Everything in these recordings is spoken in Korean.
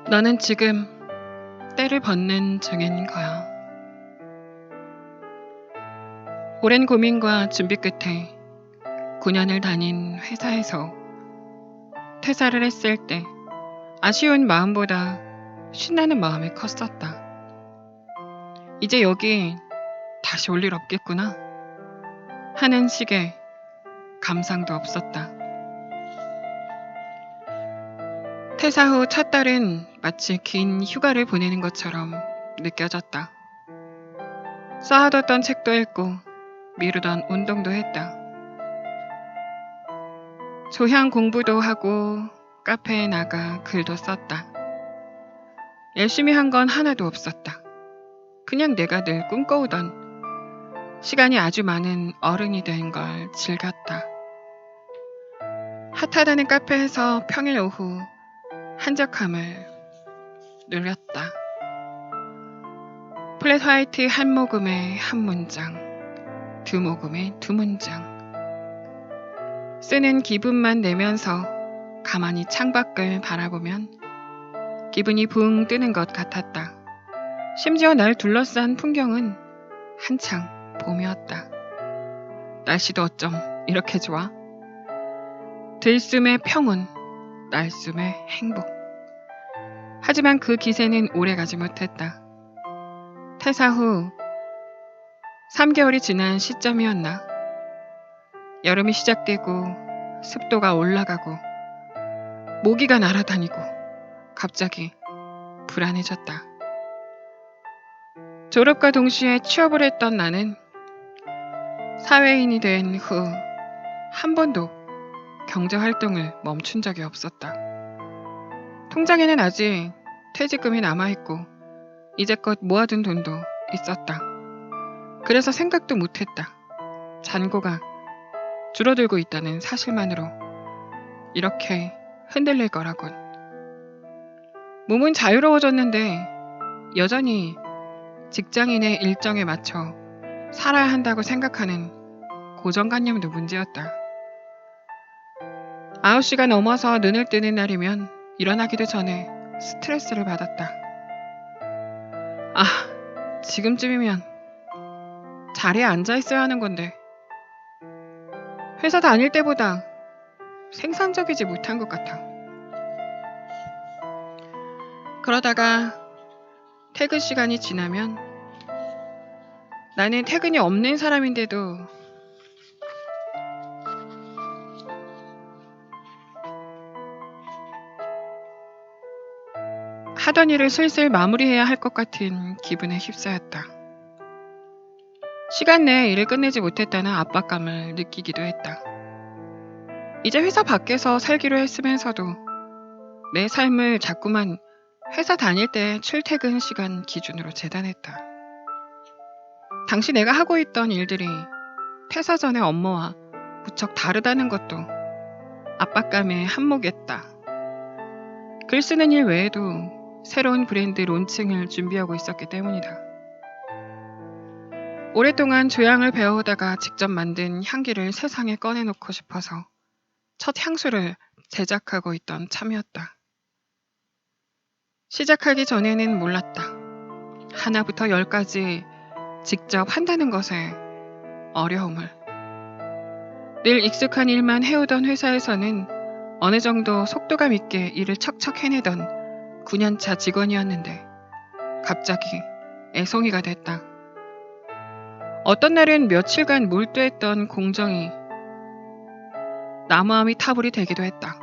너는 지금 때를 벗는 중인 거야. 오랜 고민과 준비 끝에 9년을 다닌 회사에서 퇴사를 했을 때 아쉬운 마음보다 신나는 마음이 컸었다. 이제 여기 다시 올 일 없겠구나 하는 식의 감상도 없었다. 퇴사 후 첫 달은 마치 긴 휴가를 보내는 것처럼 느껴졌다. 쌓아뒀던 책도 읽고 미루던 운동도 했다. 조향 공부도 하고 카페에 나가 글도 썼다. 열심히 한 건 하나도 없었다. 그냥 내가 늘 꿈꿔오던 시간이 아주 많은 어른이 된 걸 즐겼다. 핫하다는 카페에서 평일 오후 한적함을 누렸다. 플랫 화이트 한 모금에 한 문장, 두 모금에 두 문장. 쓰는 기분만 내면서 가만히 창밖을 바라보면 기분이 붕 뜨는 것 같았다. 심지어 날 둘러싼 풍경은 한창 봄이었다. 날씨도 어쩜 이렇게 좋아? 들숨의 평온, 날숨의 행복. 하지만 그 기세는 오래가지 못했다. 퇴사 후 3개월이 지난 시점이었나? 여름이 시작되고 습도가 올라가고 모기가 날아다니고 갑자기 불안해졌다. 졸업과 동시에 취업을 했던 나는 사회인이 된 후 한 번도 경제활동을 멈춘 적이 없었다. 통장에는 아직 퇴직금이 남아있고 이제껏 모아둔 돈도 있었다. 그래서 생각도 못했다. 잔고가 줄어들고 있다는 사실만으로 이렇게 흔들릴 거라곤. 몸은 자유로워졌는데 여전히 직장인의 일정에 맞춰 살아야 한다고 생각하는 고정관념도 문제였다. 9시가 넘어서 눈을 뜨는 날이면 일어나기도 전에 스트레스를 받았다. 지금쯤이면 자리에 앉아 있어야 하는 건데 회사 다닐 때보다 생산적이지 못한 것 같아. 그러다가 퇴근 시간이 지나면 나는 퇴근이 없는 사람인데도 하던 일을 슬슬 마무리해야 할 것 같은 기분에 휩싸였다. 시간 내에 일을 끝내지 못했다는 압박감을 느끼기도 했다. 이제 회사 밖에서 살기로 했으면서도 내 삶을 자꾸만 회사 다닐 때 출퇴근 시간 기준으로 재단했다. 당시 내가 하고 있던 일들이 퇴사 전의 업무와 무척 다르다는 것도 압박감에 한몫했다. 글 쓰는 일 외에도 새로운 브랜드 론칭을 준비하고 있었기 때문이다. 오랫동안 조향을 배워오다가 직접 만든 향기를 세상에 꺼내놓고 싶어서 첫 향수를 제작하고 있던 참이었다. 시작하기 전에는 몰랐다. 하나부터 10까지 직접 한다는 것의 어려움을. 늘 익숙한 일만 해오던 회사에서는 어느 정도 속도감 있게 일을 척척 해내던 9년차 직원이었는데 갑자기 애송이가 됐다. 어떤 날은 며칠간 몰두했던 공정이 나무아미 타불이 되기도 했다.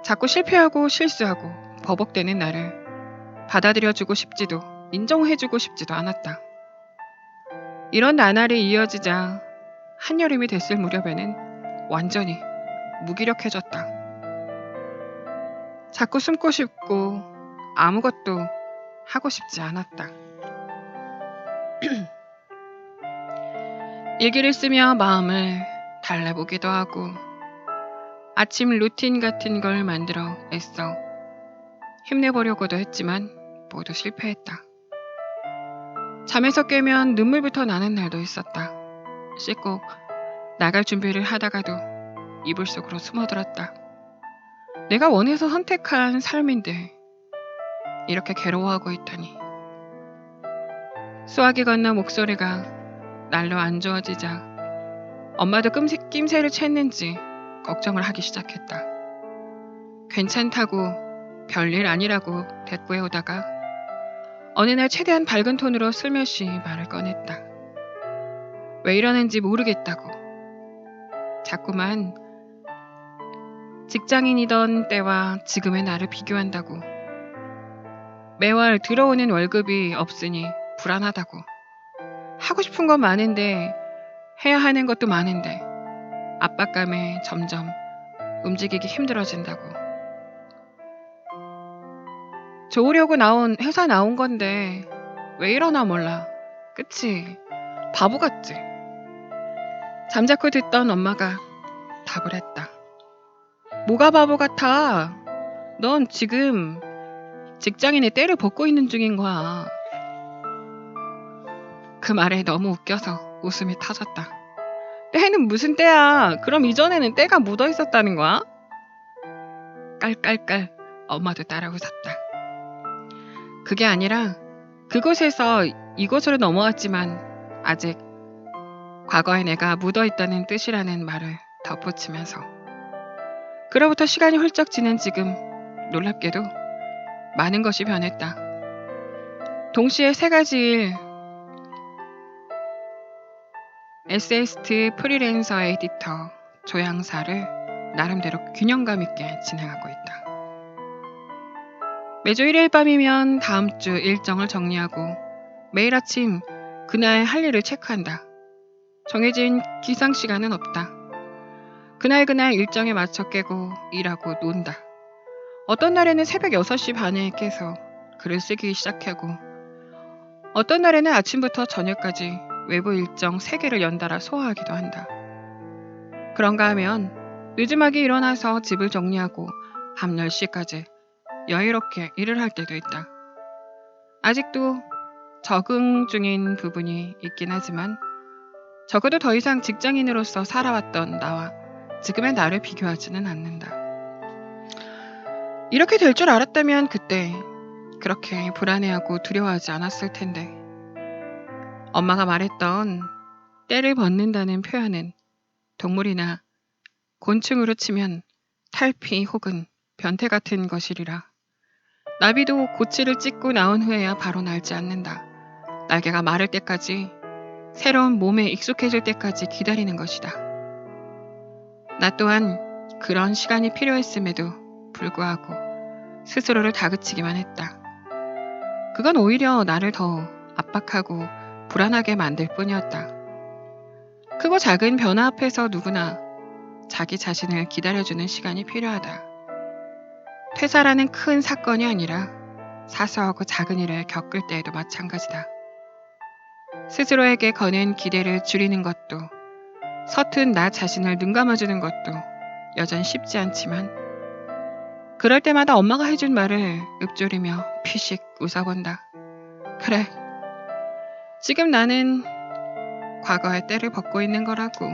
자꾸 실패하고 실수하고 버벅대는 나를 받아들여주고 싶지도 인정해주고 싶지도 않았다. 이런 나날이 이어지자 한여름이 됐을 무렵에는 완전히 무기력해졌다. 자꾸 숨고 싶고 아무것도 하고 싶지 않았다. 일기를 쓰며 마음을 달래보기도 하고 아침 루틴 같은 걸 만들어 애써 힘내보려고도 했지만 모두 실패했다. 잠에서 깨면 눈물부터 나는 날도 있었다. 씻고 나갈 준비를 하다가도 이불 속으로 숨어들었다. 내가 원해서 선택한 삶인데 이렇게 괴로워하고 있다니. 수화기 건너 목소리가 날로 안 좋아지자 엄마도 낌새를 챘는지 걱정을 하기 시작했다. 괜찮다고 별일 아니라고 대꾸해오다가 어느 날 최대한 밝은 톤으로 슬며시 말을 꺼냈다. 왜 이러는지 모르겠다고. 자꾸만 직장인이던 때와 지금의 나를 비교한다고. 매월 들어오는 월급이 없으니 불안하다고. 하고 싶은 건 많은데 해야 하는 것도 많은데 압박감에 점점 움직이기 힘들어진다고. 좋으려고 회사 나온 건데 왜 이러나 몰라. 그치? 바보 같지? 잠자코 듣던 엄마가 답을 했다. 뭐가 바보 같아? 넌 지금 직장인의 때를 벗고 있는 중인 거야. 그 말에 너무 웃겨서 웃음이 터졌다. 때는 무슨 때야? 그럼 이전에는 때가 묻어 있었다는 거야? 깔깔깔 엄마도 따라 웃었다. 그게 아니라 그곳에서 이곳으로 넘어왔지만 아직 과거에 내가 묻어 있다는 뜻이라는 말을 덧붙이면서 그로부터 시간이 훌쩍 지난 지금 놀랍게도 많은 것이 변했다. 동시에 3가지 일 에세이스트, 프리랜서, 에디터, 조향사를 나름대로 균형감 있게 진행하고 있다. 매주 일요일 밤이면 다음 주 일정을 정리하고 매일 아침 그날 할 일을 체크한다. 정해진 기상 시간은 없다. 그날 일정에 맞춰 깨고 일하고 논다. 어떤 날에는 새벽 6시 반에 깨서 글을 쓰기 시작하고 어떤 날에는 아침부터 저녁까지 외부 일정 3개를 연달아 소화하기도 한다. 그런가 하면 늦음하게 일어나서 집을 정리하고 밤 10시까지 여유롭게 일을 할 때도 있다. 아직도 적응 중인 부분이 있긴 하지만 적어도 더 이상 직장인으로서 살아왔던 나와 지금의 나를 비교하지는 않는다. 이렇게 될 줄 알았다면 그때 그렇게 불안해하고 두려워하지 않았을 텐데. 엄마가 말했던 때를 벗는다는 표현은 동물이나 곤충으로 치면 탈피 혹은 변태 같은 것이리라. 나비도 고치를 찢고 나온 후에야 바로 날지 않는다. 날개가 마를 때까지, 새로운 몸에 익숙해질 때까지 기다리는 것이다. 나 또한 그런 시간이 필요했음에도 불구하고 스스로를 다그치기만 했다. 그건 오히려 나를 더 압박하고 불안하게 만들 뿐이었다. 크고 작은 변화 앞에서 누구나 자기 자신을 기다려주는 시간이 필요하다. 퇴사라는 큰 사건이 아니라 사소하고 작은 일을 겪을 때에도 마찬가지다. 스스로에게 거는 기대를 줄이는 것도, 서툰 나 자신을 눈감아주는 것도 여전 쉽지 않지만 그럴 때마다 엄마가 해준 말을 읊조리며 피식 웃어본다. 그래, 지금 나는 과거의 때를 벗고 있는 거라고.